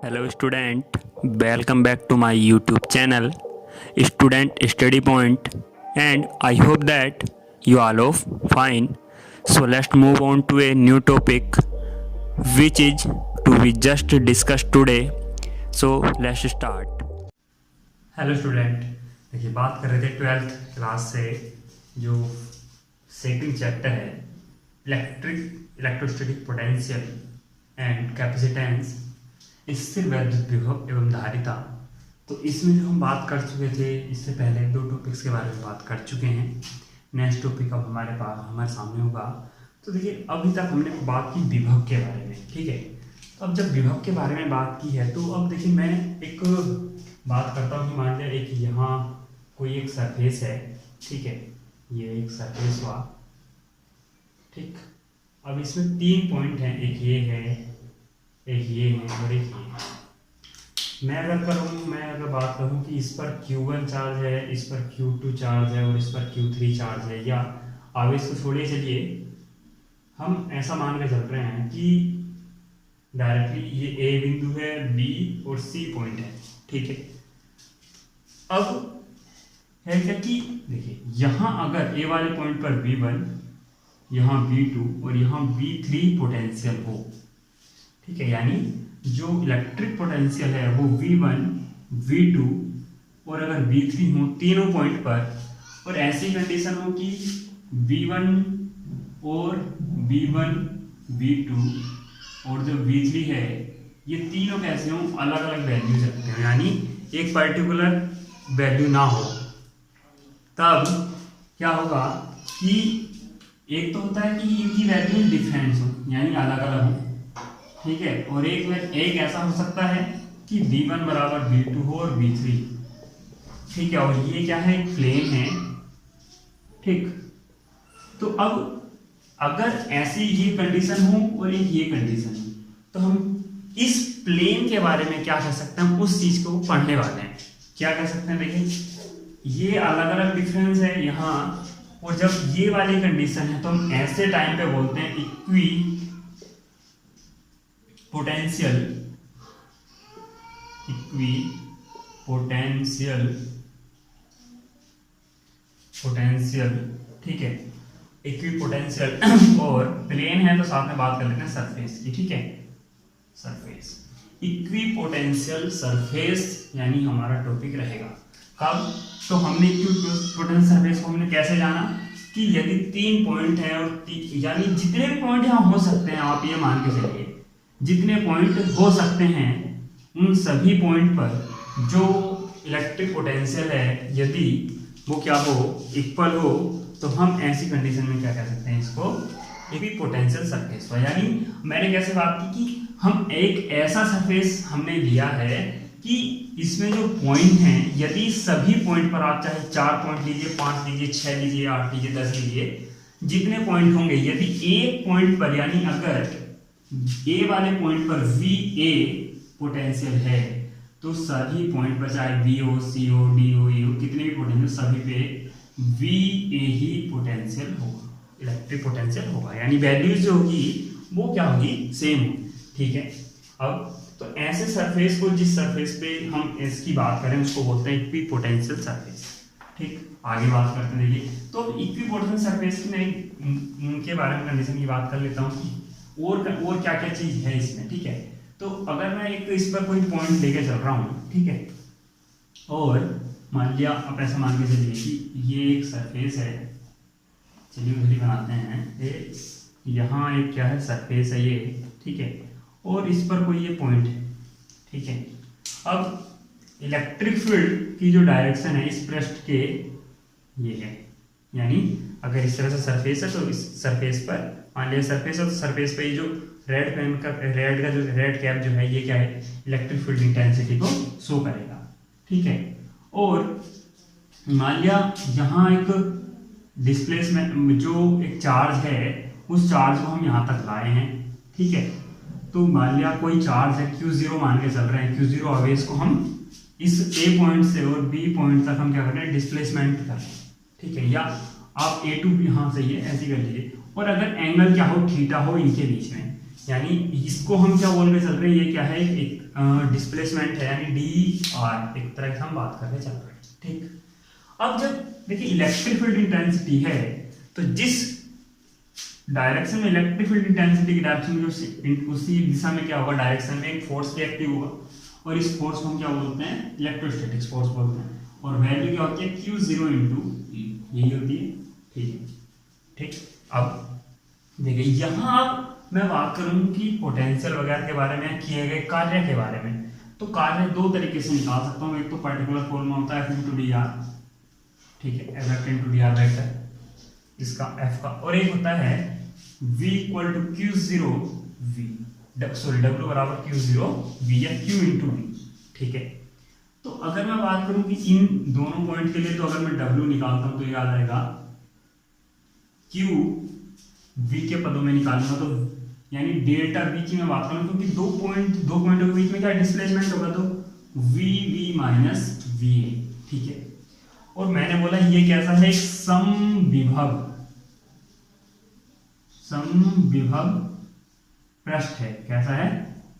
Hello student, welcome back to my YouTube channel Student Study Point, and I hope that you all are fine. So let's move on to a new topic which is to be just discussed today. So let's start. Hello student, देखिए बात कर रहे थे 12th class से जो second chapter है electrostatic potential and capacitance, स्थिर वैद्युत विभव एवं धारिता। तो इसमें जो हम बात कर चुके थे इससे पहले दो टॉपिक्स के बारे में बात कर चुके हैं। नेक्स्ट टॉपिक अब हमारे सामने होगा। तो देखिए अभी तक हमने बात की विभव के बारे में, ठीक है। तो अब जब विभव के बारे में बात की है तो अब देखिए मैं एक बात करता हूँ कि मान लिया एक यहाँ कोई एक सरफेस है, ठीक है, ये एक सरफेस हुआ, ठीक। अब इसमें तीन पॉइंट हैं, एक ये है, एक ये है और एक ये है। मैं अगर बात करूं कि इस पर Q1 चार्ज है, इस पर Q2 चार्ज है और इस पर Q3 चार्ज है, या आवेश को छोड़िए, चलिए हम ऐसा मान के चल रहे हैं कि डायरेक्टली ये A बिंदु है, B और C पॉइंट है, ठीक है। अब है क्या कि देखिए यहाँ अगर A वाले पॉइंट पर V1, यहाँ V2 और यहाँ V3 पोटेंशियल हो, ठीक है, यानी जो इलेक्ट्रिक पोटेंशियल है वो V1, V2 और अगर V3 हो तीनों पॉइंट पर, और ऐसी कंडीशन हो कि V1 और V1, V2 और जो V3 है ये तीनों कैसे हो, अलग अलग वैल्यूज रखते हैं, यानी एक पर्टिकुलर वैल्यू ना हो, तब क्या होगा कि एक तो होता है कि इनकी वैल्यू डिफरेंस हो, यानी अलग अलग हो, ठीक है, और एक ऐसा हो सकता है कि V1 बराबर V2 हो और V3, ठीक है, और ये क्या है, एक प्लेन है, ठीक। तो अब अगर ऐसी ये कंडीशन हो और एक ये कंडीशन हो तो हम इस प्लेन के बारे में क्या कह सकते हैं, उस चीज को पढ़ने वाले हैं। क्या कह सकते हैं, देखिए ये अलग अलग डिफरेंस है यहाँ, और जब ये वाली कंडीशन है तो हम ऐसे टाइम पे बोलते हैं इक्वी पोटेंशियल, ठीक है, इक्वी पोटेंशियल और प्लेन है तो साथ में बात कर लेते हैं सरफेस की, ठीक है, सरफेस इक्वी पोटेंशियल सरफेस, यानी हमारा टॉपिक रहेगा। कब? तो हमने इक्वी पोटेंशियल सरफेस को हमने कैसे जाना कि यदि तीन पॉइंट है और यानी जितने भी पॉइंट यहाँ हो सकते हैं, आप ये मान के चलिए जितने पॉइंट हो सकते हैं उन सभी पॉइंट पर जो इलेक्ट्रिक पोटेंशियल है यदि वो क्या हो, इक्वल हो, तो हम ऐसी कंडीशन में क्या कह सकते हैं, इसको इक्वी पोटेंशियल सरफेस हो। यानी मैंने कैसे बात की कि हम एक ऐसा सरफेस हमने लिया है कि इसमें जो पॉइंट हैं यदि सभी पॉइंट पर आप चाहे 4 पॉइंट लीजिए, 5 लीजिए, 6 लीजिए, 8 लीजिए, 10 लीजिए, जितने पॉइंट होंगे यदि एक पॉइंट पर, यानी अगर ए वाले पॉइंट पर VA पोटेंशियल है तो सभी पॉइंट पर चाहे B हो, C हो, D हो, E हो, कितने भी पोटेंशियल सभी पे VA ही पोटेंशियल होगा, इलेक्ट्रिक पोटेंशियल होगा, यानी वैल्यूज जो होगी वो क्या होगी, सेम होगी, ठीक है। अब तो ऐसे सरफेस को, जिस सरफेस पे हम इसकी बात करें उसको बोलते हैं इक्वी पोटेंशियल सरफेस, ठीक। आगे बात करते हैं, देखिए तो इक्वी पोटेंशियल सरफेस की मैं उनके बारे में कंडीशन की बात कर लेता हूँ कि और क्या क्या चीज है इसमें, ठीक है। तो अगर मैं एक इस पर कोई पॉइंट लेके चल रहा हूँ, ठीक है, और मान लिया आप ऐसा मान के चलिए कि ये एक सरफेस है, चलिए उधर ही बनाते हैं, यहाँ एक क्या है, सरफेस है ये, ठीक है, और इस पर कोई ये पॉइंट है, ठीक है। अब इलेक्ट्रिक फील्ड की जो डायरेक्शन है इस पृष्ठ के ये है, यानी अगर इस तरह से सरफेस है तो इस सरफेस पर मान लिया सरफेस है, तो सरफेस पे जो रेड कैप जो है ये क्या है, इलेक्ट्रिक फील्ड इंटेंसिटी को शो करेगा, ठीक है। और मान लिया यहाँ एक डिस्प्लेसमेंट जो एक चार्ज है उस चार्ज को हम यहाँ तक लाए हैं, ठीक है। तो मान लिया कोई चार्ज है Q0 मान के चल रहे हैं, Q0 आवेश को हम इस A पॉइंट से और B पॉइंट तक हम क्या कर रहे हैं, डिस्प्लेसमेंट कर रहे हैं, ठीक है, या आप A2 यहाँ से ये ऐसे कर लीजिए, और अगर एंगल क्या हो, थीटा हो इनके बीच में, यानी इसको हम क्या बोल रहे चल रहे हैं, ये क्या है, एक डिस्प्लेसमेंट है, यानी डी आर, एक तरह से हम बात कर रहे चल रहे हैं। ठीक, अब जब देखिए इलेक्ट्रिक फील्ड इंटेंसिटी है तो जिस डायरेक्शन में इलेक्ट्रिक फील्ड इंटेंसिटी की डायरेक्शन में उसी दिशा में क्या होगा, डायरेक्शन में एक फोर्स भी एक्टिव होगा, और इस फोर्स को हम क्या बोलते हैं, इलेक्ट्रोस्टैटिक फोर्स बोलते हैं, और वैल्यू क्या होती है, Q0 इंटू E, यही होती है। ठीक है, ठीक। अब देखिए यहाँ मैं बात करूँ कि पोटेंशियल वगैरह के बारे में, किए गए कार्य के बारे में, तो कार्य दो तरीके से निकाल सकता हूँ। एक तो पर्टिकुलर फॉर्मूला होता है F इंटू डी आर, ठीक है, F into d r vector, इसका F का, और एक होता है V equal to Q0 V, sorry W बराबर Q0 V या Q इंटू V। ठीक है, तो अगर मैं बात करूं कि इन दोनों पॉइंट के लिए, तो अगर मैं W निकालता हूं तो ये आ जाएगा Q V के पदों में निकालूंगा, तो यानी डेल्टा V की मैं बात करूं, क्योंकि दो पॉइंटों के बीच में क्या डिस्प्लेसमेंट होगा, तो V माइनस VA। ठीक है, और मैंने बोला ये कैसा है, समविभव पृष्ठ है। कैसा है,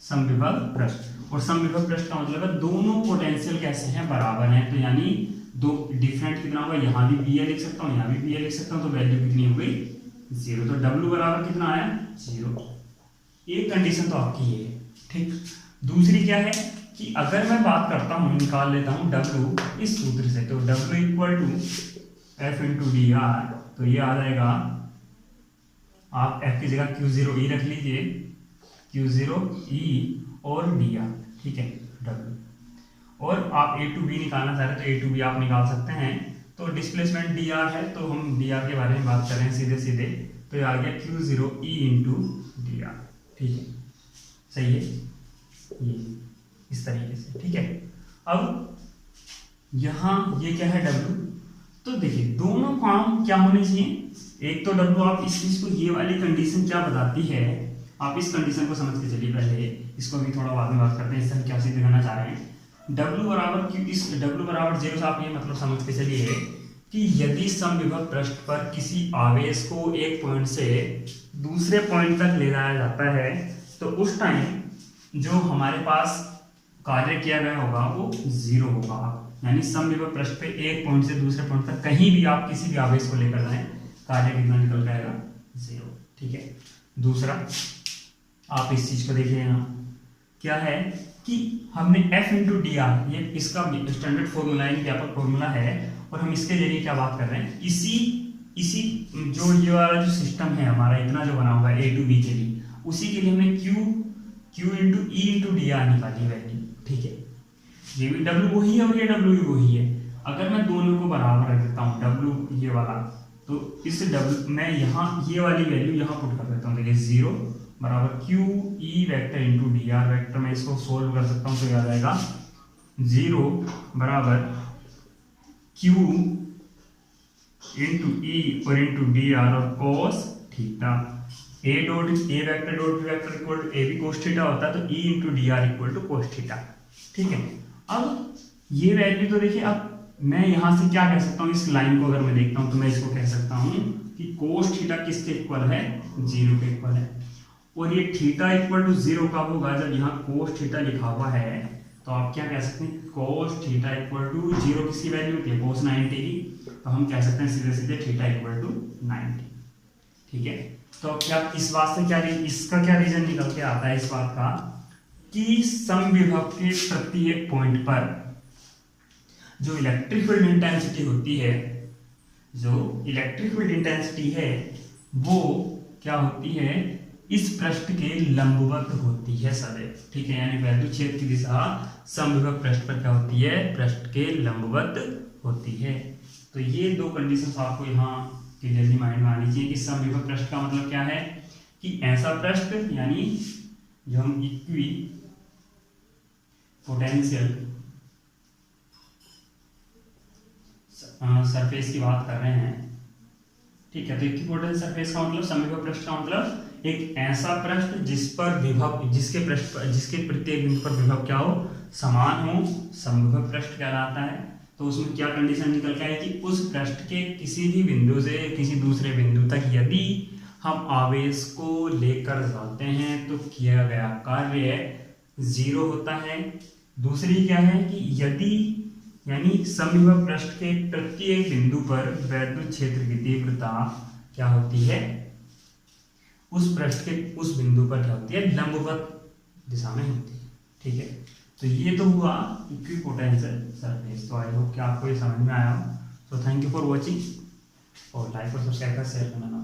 समविभव पृष्ठ, और समविभव पृष्ठ का मतलब है दोनों पोटेंशियल कैसे हैं, बराबर हैं, तो यानी दो डिफरेंट कितना होगा, यहाँ भी VA लिख सकता हूँ, यहाँ भी VA लिख सकता हूँ, तो वैल्यू कितनी हो गई, 0, तो W बराबर कितना आया, 0। एक कंडीशन तो आपकी ये है। ठीक, दूसरी क्या है कि अगर मैं बात करता हूँ, निकाल लेता हूँ W इस सूत्र से, तो W equal to F into d r, तो ये आ जाएगा, आप F की जगह Q0E रख लीजिए, Q0E और dr, ठीक है, W, और आप A टू B निकालना चाह रहे हैं तो A टू B आप निकाल सकते हैं। तो डिस्प्लेसमेंट dr है, तो हम dr के बारे में बात कर रहे हैं सीधे सीधे, तो ये आ गया Q0E इंटू dr। ठीक है, सही है, ये इस तरीके से। ठीक है, अब यहाँ ये क्या है, W, तो देखिए दोनों काम क्या होने चाहिए, एक तो W, आप इस चीज को, ये वाली कंडीशन क्या बताती है, आप इस कंडीशन को समझ के चलिए पहले, इसको भी थोड़ा बाद में बात करते हैं, इससे हम क्या सिद्ध करना चाह रहे हैं। W बराबर क्यों, इस W बराबर 0 से आप ये मतलब समझ के चलिए कि यदि समविभव पृष्ठ पर किसी आवेश को एक पॉइंट से दूसरे पॉइंट तक ले जाया जाता है, तो उस टाइम जो हमारे पास कार्य किया गया होगा वो 0 होगा। यानी समविभव पृष्ठ पे एक पॉइंट से दूसरे पॉइंट तक कहीं भी आप किसी भी आवेश को लेकर जाएं, कार्य कितना निकल जाएगा, 0। ठीक है, दूसरा आप इस चीज को देखिए, यहाँ क्या है कि हमने F इंटू डी आर, ये इसका स्टैंडर्ड फॉर्मूला है, व्यापक फॉर्मूला है, और हम इसके जरिए क्या बात कर रहे हैं, इसी जो ये वाला जो सिस्टम है हमारा, इतना जो बना हुआ है A टू B के लिए, उसी के लिए हमने Q into E into d are निकाली वैल्यू। ठीक है, ये भी W वही है और ये W भी वही है। अगर मैं दोनों को बराबर रख देता हूँ, W ये वाला, तो इस W मैं यहाँ ये वाली वैल्यू यहाँ पुट कर देता हूँ, देखिए 0 बराबर QE vector into d r vector, मैं इसको सोल्व कर सकता हूँ, तो याद आएगा 0 बराबर Q इंटू E और इंटू डी आर और cos theta, A vector dot B vector equal to A भी cos थीटा होता है, तो E into d r equal to cos theta. ठीक है, अब ये वैल्यू तो देखिए, अब मैं यहां से क्या कह सकता हूं, इस लाइन को अगर मैं देखता हूं तो मैं इसको कह सकता हूं कि cos थीटा किसके इक्वल है, 0 के इक्वल है, और ये थीटा इक्वल टू 0 कब होगा, जब यहाँ cos थीटा लिखा हुआ है, तो आप क्या कह सकते हैं, cos थीटा इक्वल टू 0 किसकी वैल्यू होती है, cos 90 की, तो हम कह सकते हैं सीधे सीधे थीटा इक्वल टू 90। ठीक है, तो क्या इस बात से क्या, इसका क्या रीजन निकल के आता है इस बात का कि समविभव के प्रत्येक पॉइंट पर जो इलेक्ट्रिक फील्ड इंटेंसिटी होती है, जो इलेक्ट्रिक फील्ड इंटेंसिटी है वो क्या होती है, इस पृष्ठ के लंबवत होती है सदैव। ठीक है, यानी वैद्युत क्षेत्र की दिशा समविभव पृष्ठ पर क्या होती है, पृष्ठ के लंबवत होती है। तो ये दो कंडीशंस आपको यहाँ क्लियरली माइंड में आनी चाहिए कि समविभव पृष्ठ का मतलब क्या है कि ऐसा पृष्ठ, यानी जो हम इक्वी पोटेंशियल सरफेस की बात कर रहे हैं। ठीक है, तो इक्विपोटेंशियल सरफेस का मतलब, समविभव पृष्ठ का मतलब एक ऐसा पृष्ठ जिस पर विभव, जिसके पृष्ठ पर, जिसके प्रत्येक बिंदु पर विभव क्या हो, समान हो, समविभव पृष्ठ कहलाता है। तो उसमें क्या कंडीशन निकल के आए कि उस पृष्ठ के किसी भी बिंदु से किसी दूसरे बिंदु तक यदि हम आवेश को लेकर जाते हैं तो किया गया कार्य 0 होता है। दूसरी क्या है कि यदि यानी समविभव पृष्ठ के प्रत्येक बिंदु पर वैद्युत क्षेत्र की तीव्रता क्या होती है, उस पृष्ठ के उस बिंदु पर क्या होती है, लंबवत दिशा में होती है। ठीक है, तो ये तो हुआ इक्विपोटेंशियल सरफेस। तो आई होप कि आपको ये समझ में आया हो। तो थैंक यू फॉर वॉचिंग और लाइक और सब्सक्राइब कर शेयर करना ना।